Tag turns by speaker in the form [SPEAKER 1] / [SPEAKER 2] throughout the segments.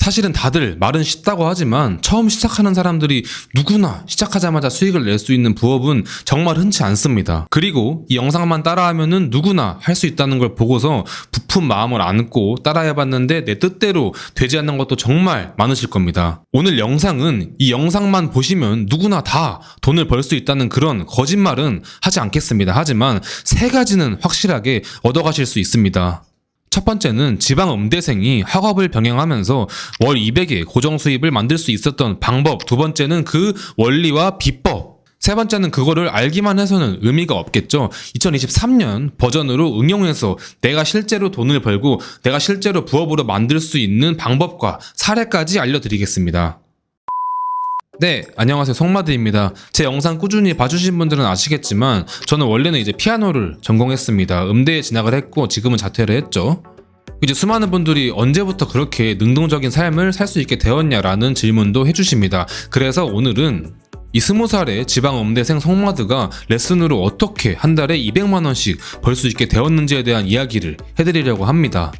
[SPEAKER 1] 사실은 다들 말은 쉽다고 하지만 처음 시작하는 사람들이 누구나 시작하자마자 수익을 낼 수 있는 부업은 정말 흔치 않습니다. 그리고 이 영상만 따라하면은 누구나 할 수 있다는 걸 보고서 부푼 마음을 안고 따라해봤는데 내 뜻대로 되지 않는 것도 정말 많으실 겁니다. 오늘 영상은 이 영상만 보시면 누구나 다 돈을 벌 수 있다는 그런 거짓말은 하지 않겠습니다. 하지만 세 가지는 확실하게 얻어가실 수 있습니다. 첫 번째는 지방 음대생이 학업을 병행하면서 월 200의 고정 수입을 만들 수 있었던 방법. 두 번째는 그 원리와 비법. 세 번째는 그거를 알기만 해서는 의미가 없겠죠. 2023년 버전으로 응용해서 내가 실제로 돈을 벌고 내가 실제로 부업으로 만들 수 있는 방법과 사례까지 알려드리겠습니다. 네, 안녕하세요. 송마드입니다. 제 영상 꾸준히 봐주신 분들은 아시겠지만 저는 원래는 이제 피아노를 전공했습니다. 음대에 진학을 했고 지금은 자퇴를 했죠. 이제 수많은 분들이 언제부터 그렇게 능동적인 삶을 살 수 있게 되었냐라는 질문도 해주십니다. 그래서 오늘은 이 20살의 지방 음대생 송마드가 레슨으로 어떻게 한 달에 200만원씩 벌 수 있게 되었는지에 대한 이야기를 해드리려고 합니다.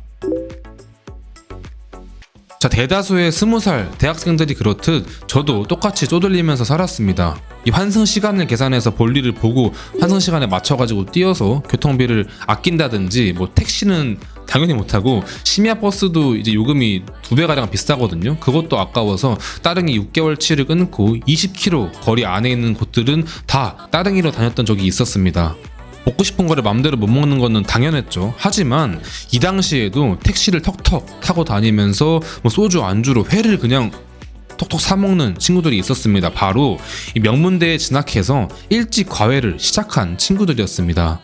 [SPEAKER 1] 자, 대다수의 20살 대학생들이 그렇듯 저도 똑같이 쪼들리면서 살았습니다. 이 환승 시간을 계산해서 볼일을 보고 환승 시간에 맞춰가지고 뛰어서 교통비를 아낀다든지 뭐 택시는 당연히 못하고 심야버스도 이제 요금이 2배가량 비싸거든요. 그것도 아까워서 따릉이 6개월치를 끊고 20km 거리 안에 있는 곳들은 다 따릉이로 다녔던 적이 있었습니다. 먹고 싶은 거를 맘대로 못 먹는 거는 당연했죠. 하지만 이 당시에도 택시를 턱턱 타고 다니면서 뭐 소주 안주로 회를 그냥 톡톡 사먹는 친구들이 있었습니다. 바로 이 명문대에 진학해서 일찍 과외를 시작한 친구들이었습니다.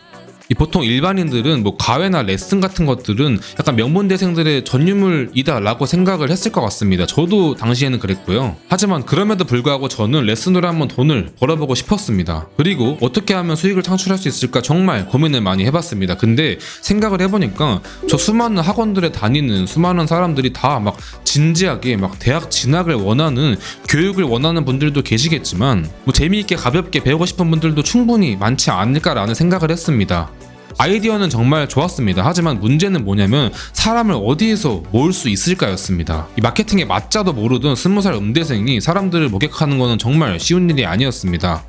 [SPEAKER 1] 보통 일반인들은 뭐 과외나 레슨 같은 것들은 약간 명문대생들의 전유물이다 라고 생각을 했을 것 같습니다. 저도 당시에는 그랬고요. 하지만 그럼에도 불구하고 저는 레슨으로 한번 돈을 벌어보고 싶었습니다. 그리고 어떻게 하면 수익을 창출할 수 있을까 정말 고민을 많이 해봤습니다. 근데 생각을 해보니까 저 수많은 학원들에 다니는 수많은 사람들이 다 막 진지하게 막 대학 진학을 원하는, 교육을 원하는 분들도 계시겠지만 뭐 재미있게 가볍게 배우고 싶은 분들도 충분히 많지 않을까라는 생각을 했습니다. 아이디어는 정말 좋았습니다. 하지만 문제는 뭐냐면 사람을 어디에서 모을 수 있을까였습니다. 이 마케팅의 맞자도 모르던 20살 음대생이 사람들을 목격하는 것은 정말 쉬운 일이 아니었습니다.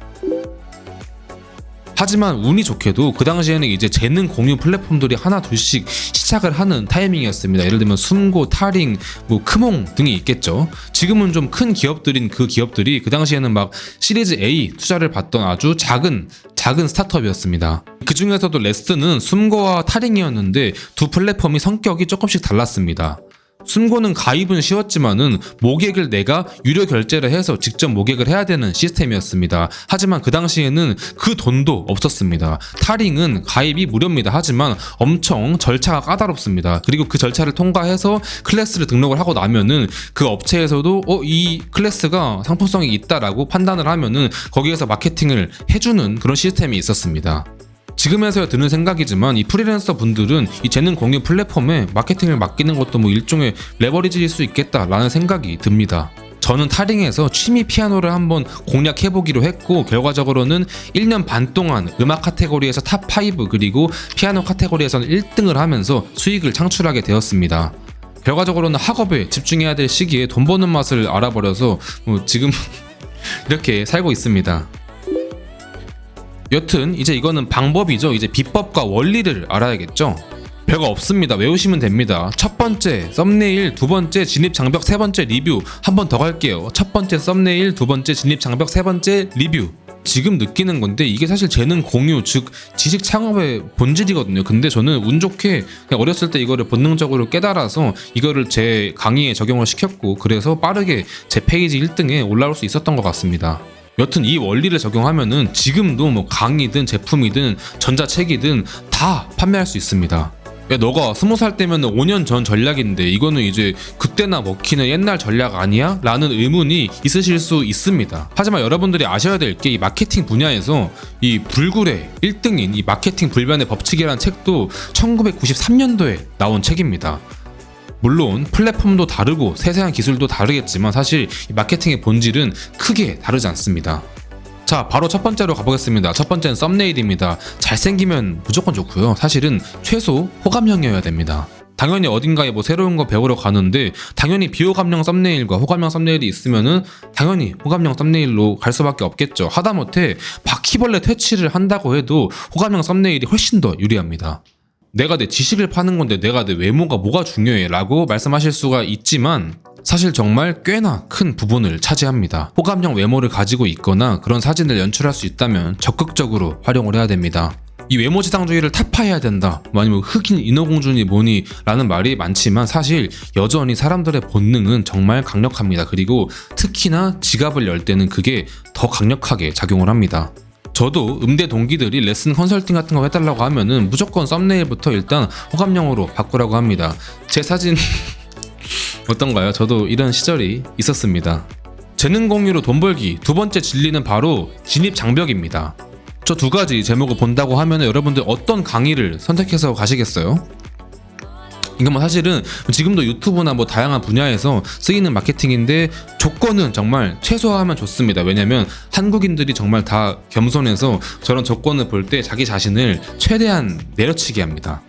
[SPEAKER 1] 하지만 운이 좋게도 그 당시에는 이제 재능 공유 플랫폼들이 하나 둘씩 시작을 하는 타이밍이었습니다. 예를 들면 숨고, 타링, 뭐 크몽 등이 있겠죠. 지금은 좀 큰 기업들인 그 기업들이 그 당시에는 막 시리즈 A 투자를 받던 아주 작은 스타트업이었습니다. 그 중에서도 레슨은 숨고와 타링이었는데 두 플랫폼이 성격이 조금씩 달랐습니다. 숨고는 가입은 쉬웠지만은 모객을 내가 유료 결제를 해서 직접 모객을 해야 되는 시스템이었습니다. 하지만 그 당시에는 그 돈도 없었습니다. 타링은 가입이 무료입니다. 하지만 엄청 절차가 까다롭습니다. 그리고 그 절차를 통과해서 클래스를 등록을 하고 나면은 그 업체에서도 이 클래스가 상품성이 있다라고 판단을 하면은 거기에서 마케팅을 해주는 그런 시스템이 있었습니다. 지금에서야 드는 생각이지만 이 프리랜서 분들은 이 재능 공유 플랫폼에 마케팅을 맡기는 것도 뭐 일종의 레버리지일 수 있겠다라는 생각이 듭니다. 저는 타링에서 취미 피아노를 한번 공략해보기로 했고 결과적으로는 1년 반 동안 음악 카테고리에서 탑5 그리고 피아노 카테고리에서는 1등을 하면서 수익을 창출하게 되었습니다. 결과적으로는 학업에 집중해야 될 시기에 돈 버는 맛을 알아버려서 지금 이렇게 살고 있습니다. 여튼 이제 이거는 방법이죠. 이제 비법과 원리를 알아야겠죠. 별거 없습니다. 외우시면 됩니다. 첫 번째 썸네일, 두 번째 진입 장벽, 세 번째 리뷰. 한 번 더 갈게요. 첫 번째 썸네일, 두 번째 진입 장벽, 세 번째 리뷰. 지금 느끼는 건데 이게 사실 재능 공유, 즉 지식 창업의 본질이거든요. 근데 저는 운 좋게 그냥 어렸을 때 이거를 본능적으로 깨달아서 이거를 제 강의에 적용을 시켰고 그래서 빠르게 제 페이지 1등에 올라올 수 있었던 것 같습니다. 여튼 이 원리를 적용하면은 지금도 뭐 강의든 제품이든 전자책이든 다 판매할 수 있습니다. 야, 너가 20살 때면 5년 전 전략인데 이거는 이제 그때나 먹히는 옛날 전략 아니야? 라는 의문이 있으실 수 있습니다. 하지만 여러분들이 아셔야 될 게 이 마케팅 분야에서 이 불굴의 1등인 이 마케팅 불변의 법칙이라는 책도 1993년도에 나온 책입니다. 물론 플랫폼도 다르고 세세한 기술도 다르겠지만 사실 이 마케팅의 본질은 크게 다르지 않습니다. 자, 바로 첫 번째로 가보겠습니다. 첫 번째는 썸네일입니다. 잘생기면 무조건 좋고요. 사실은 최소 호감형이어야 됩니다. 당연히 어딘가에 뭐 새로운 거 배우러 가는데 당연히 비호감형 썸네일과 호감형 썸네일이 있으면은 당연히 호감형 썸네일로 갈 수밖에 없겠죠. 하다못해 바퀴벌레 퇴치를 한다고 해도 호감형 썸네일이 훨씬 더 유리합니다. 내가 내 지식을 파는 건데 내가 내 외모가 뭐가 중요해 라고 말씀하실 수가 있지만 사실 정말 꽤나 큰 부분을 차지합니다. 호감형 외모를 가지고 있거나 그런 사진을 연출할 수 있다면 적극적으로 활용을 해야 됩니다. 이 외모지상주의를 타파해야 된다, 아니면 흑인 인어공주니 뭐니 라는 말이 많지만 사실 여전히 사람들의 본능은 정말 강력합니다. 그리고 특히나 지갑을 열 때는 그게 더 강력하게 작용을 합니다. 저도 음대 동기들이 레슨 컨설팅 같은 거 해달라고 하면은 무조건 썸네일부터 일단 호감형으로 바꾸라고 합니다. 제 사진 어떤가요? 저도 이런 시절이 있었습니다. 재능 공유로 돈 벌기 두 번째 진리는 바로 진입 장벽입니다. 저 두 가지 제목을 본다고 하면 여러분들 어떤 강의를 선택해서 가시겠어요? 이건 뭐 사실은 지금도 유튜브나 뭐 다양한 분야에서 쓰이는 마케팅인데 조건은 정말 최소화하면 좋습니다. 왜냐면 한국인들이 정말 다 겸손해서 저런 조건을 볼 때 자기 자신을 최대한 내려치게 합니다.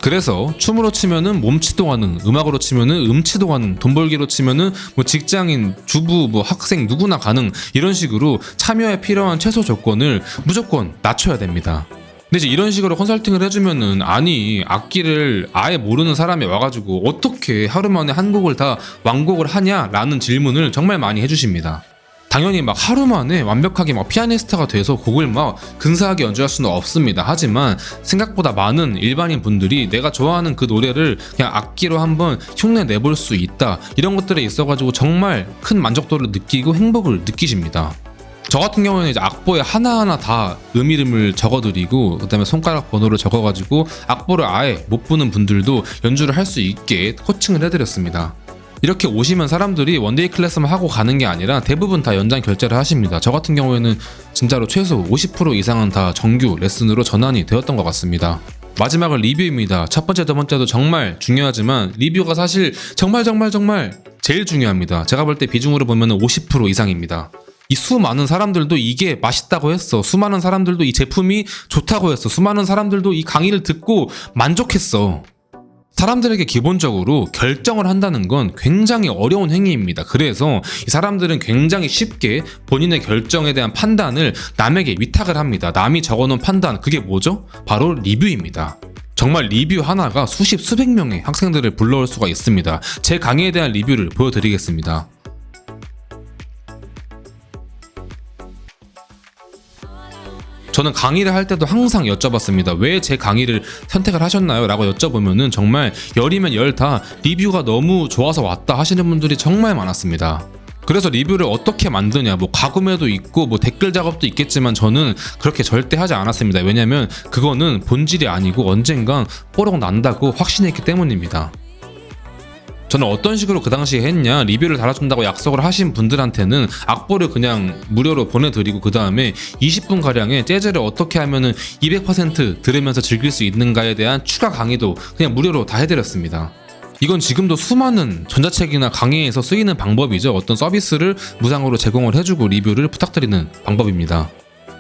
[SPEAKER 1] 그래서 춤으로 치면은 몸치도 가능, 음악으로 치면은 음치도 가능, 돈 벌기로 치면은 뭐 직장인, 주부, 뭐 학생 누구나 가능, 이런 식으로 참여에 필요한 최소 조건을 무조건 낮춰야 됩니다. 근데 이제 이런 식으로 컨설팅을 해주면은 아니 악기를 아예 모르는 사람이 와가지고 어떻게 하루 만에 한 곡을 다 완곡을 하냐라는 질문을 정말 많이 해주십니다. 당연히 막 하루 만에 완벽하게 막 피아니스트가 돼서 곡을 막 근사하게 연주할 수는 없습니다. 하지만 생각보다 많은 일반인 분들이 내가 좋아하는 그 노래를 그냥 악기로 한번 흉내 내볼 수 있다, 이런 것들에 있어가지고 정말 큰 만족도를 느끼고 행복을 느끼십니다. 저 같은 경우에는 이제 악보에 하나하나 다 이름을 적어드리고 그다음에 손가락 번호를 적어가지고 악보를 아예 못 부는 분들도 연주를 할 수 있게 코칭을 해드렸습니다. 이렇게 오시면 사람들이 원데이 클래스만 하고 가는 게 아니라 대부분 다 연장 결제를 하십니다. 저 같은 경우에는 진짜로 최소 50% 이상은 다 정규 레슨으로 전환이 되었던 것 같습니다. 마지막은 리뷰입니다. 첫 번째, 두 번째도 정말 중요하지만 리뷰가 사실 정말 제일 중요합니다. 제가 볼 때 비중으로 보면 50% 이상입니다. 이 수많은 사람들도 이게 맛있다고 했어. 수많은 사람들도 이 제품이 좋다고 했어. 수많은 사람들도 이 강의를 듣고 만족했어. 사람들에게 기본적으로 결정을 한다는 건 굉장히 어려운 행위입니다. 그래서 이 사람들은 굉장히 쉽게 본인의 결정에 대한 판단을 남에게 위탁을 합니다. 남이 적어놓은 판단, 그게 뭐죠? 바로 리뷰입니다. 정말 리뷰 하나가 수십, 수백 명의 학생들을 불러올 수가 있습니다. 제 강의에 대한 리뷰를 보여드리겠습니다. 저는 강의를 할 때도 항상 여쭤봤습니다. 왜 제 강의를 선택을 하셨나요? 라고 여쭤보면은 정말 열이면 열 다 리뷰가 너무 좋아서 왔다 하시는 분들이 정말 많았습니다. 그래서 리뷰를 어떻게 만드냐, 뭐 가구매도 있고 뭐 댓글 작업도 있겠지만 저는 그렇게 절대 하지 않았습니다. 왜냐면 그거는 본질이 아니고 언젠간 뽀록 난다고 확신했기 때문입니다. 저는 어떤 식으로 그 당시에 했냐, 리뷰를 달아준다고 약속을 하신 분들한테는 악보를 그냥 무료로 보내드리고 그 다음에 20분가량의 재즈를 어떻게 하면은 200% 들으면서 즐길 수 있는가에 대한 추가 강의도 그냥 무료로 다 해드렸습니다. 이건 지금도 수많은 전자책이나 강의에서 쓰이는 방법이죠. 어떤 서비스를 무상으로 제공을 해주고 리뷰를 부탁드리는 방법입니다.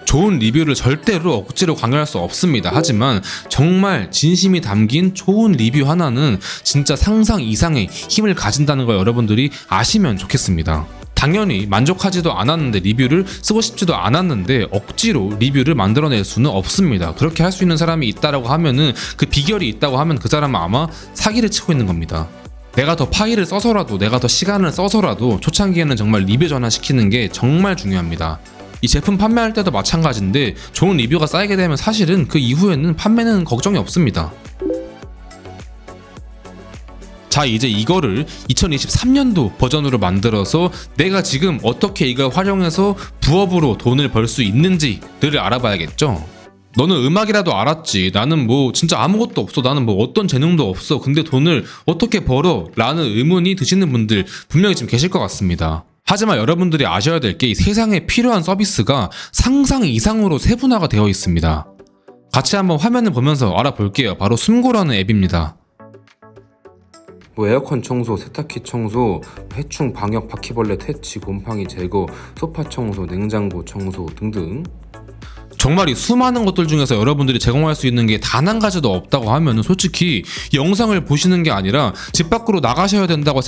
[SPEAKER 1] 좋은 리뷰를 절대로 억지로 강요할 수 없습니다. 하지만 정말 진심이 담긴 좋은 리뷰 하나는 진짜 상상 이상의 힘을 가진다는 걸 여러분들이 아시면 좋겠습니다. 당연히 만족하지도 않았는데, 리뷰를 쓰고 싶지도 않았는데 억지로 리뷰를 만들어낼 수는 없습니다. 그렇게 할 수 있는 사람이 있다라고 하면은, 그 비결이 있다고 하면 그 사람은 아마 사기를 치고 있는 겁니다. 내가 더 파일을 써서라도, 내가 더 시간을 써서라도 초창기에는 정말 리뷰 전환시키는 게 정말 중요합니다. 이 제품 판매할 때도 마찬가지인데 좋은 리뷰가 쌓이게 되면 사실은 그 이후에는 판매는 걱정이 없습니다. 자, 이제 이거를 2023년도 버전으로 만들어서 내가 지금 어떻게 이걸 활용해서 부업으로 돈을 벌 수 있는지를 알아봐야겠죠. 너는 음악이라도 알았지, 나는 뭐 진짜 아무것도 없어, 나는 뭐 어떤 재능도 없어, 근데 돈을 어떻게 벌어? 라는 의문이 드시는 분들 분명히 지금 계실 것 같습니다. 하지만 여러분들이 아셔야 될 게 이 세상에 필요한 서비스가 상상 이상으로 세분화가 되어 있습니다. 같이 한번 화면을 보면서 알아볼게요. 바로 숨고라는 앱입니다. 뭐 에어컨 청소, 세탁기 청소, 해충 방역, 바퀴벌레 퇴치, 곰팡이 제거, 소파 청소, 냉장고 청소 등등. 정말 이 수많은 것들 중에서 여러분들이 제공할 수 있는 게 단 한 가지도 없다고 하면은 솔직히 영상을 보시는 게 아니라 집 밖으로 나가셔야 된다고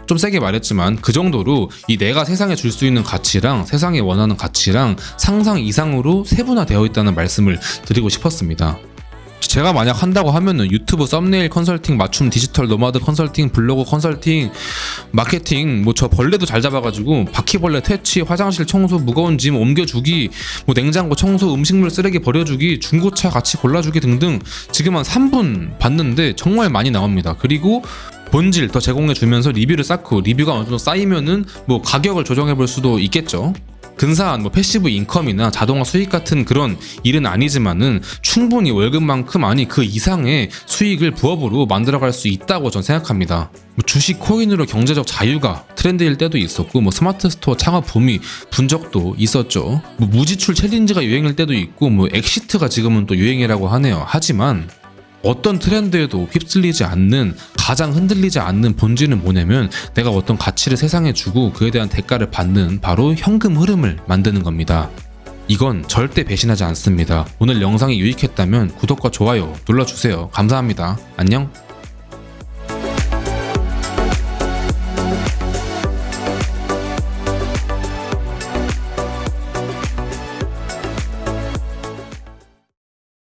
[SPEAKER 1] 좀 세게 말했지만 그 정도로 이 내가 세상에 줄 수 있는 가치랑 세상이 원하는 가치랑 상상 이상으로 세분화되어 있다는 말씀을 드리고 싶었습니다. 제가 만약 한다고 하면은 유튜브 썸네일 컨설팅, 맞춤 디지털 노마드 컨설팅, 블로그 컨설팅, 마케팅, 뭐 저 벌레도 잘 잡아가지고 바퀴벌레 퇴치, 화장실 청소, 무거운 짐 옮겨주기, 뭐 냉장고 청소, 음식물 쓰레기 버려주기, 중고차 같이 골라주기 등등 지금 한 3분 봤는데 정말 많이 나옵니다. 그리고 본질 더 제공해주면서 리뷰를 쌓고 리뷰가 어느 정도 쌓이면은 뭐 가격을 조정해볼 수도 있겠죠. 근사한 뭐 패시브 인컴이나 자동화 수익 같은 그런 일은 아니지만은 충분히 월급만큼 아니 그 이상의 수익을 부업으로 만들어갈 수 있다고 전 생각합니다. 뭐 주식 코인으로 경제적 자유가 트렌드일 때도 있었고 뭐 스마트 스토어 창업 붐이 분 적도 있었죠. 뭐 무지출 챌린지가 유행일 때도 있고 뭐 엑시트가 지금은 또 유행이라고 하네요. 하지만 어떤 트렌드에도 휩쓸리지 않는, 가장 흔들리지 않는 본질은 뭐냐면 내가 어떤 가치를 세상에 주고 그에 대한 대가를 받는 바로 현금 흐름을 만드는 겁니다. 이건 절대 배신하지 않습니다. 오늘 영상이 유익했다면 구독과 좋아요 눌러주세요. 감사합니다. 안녕.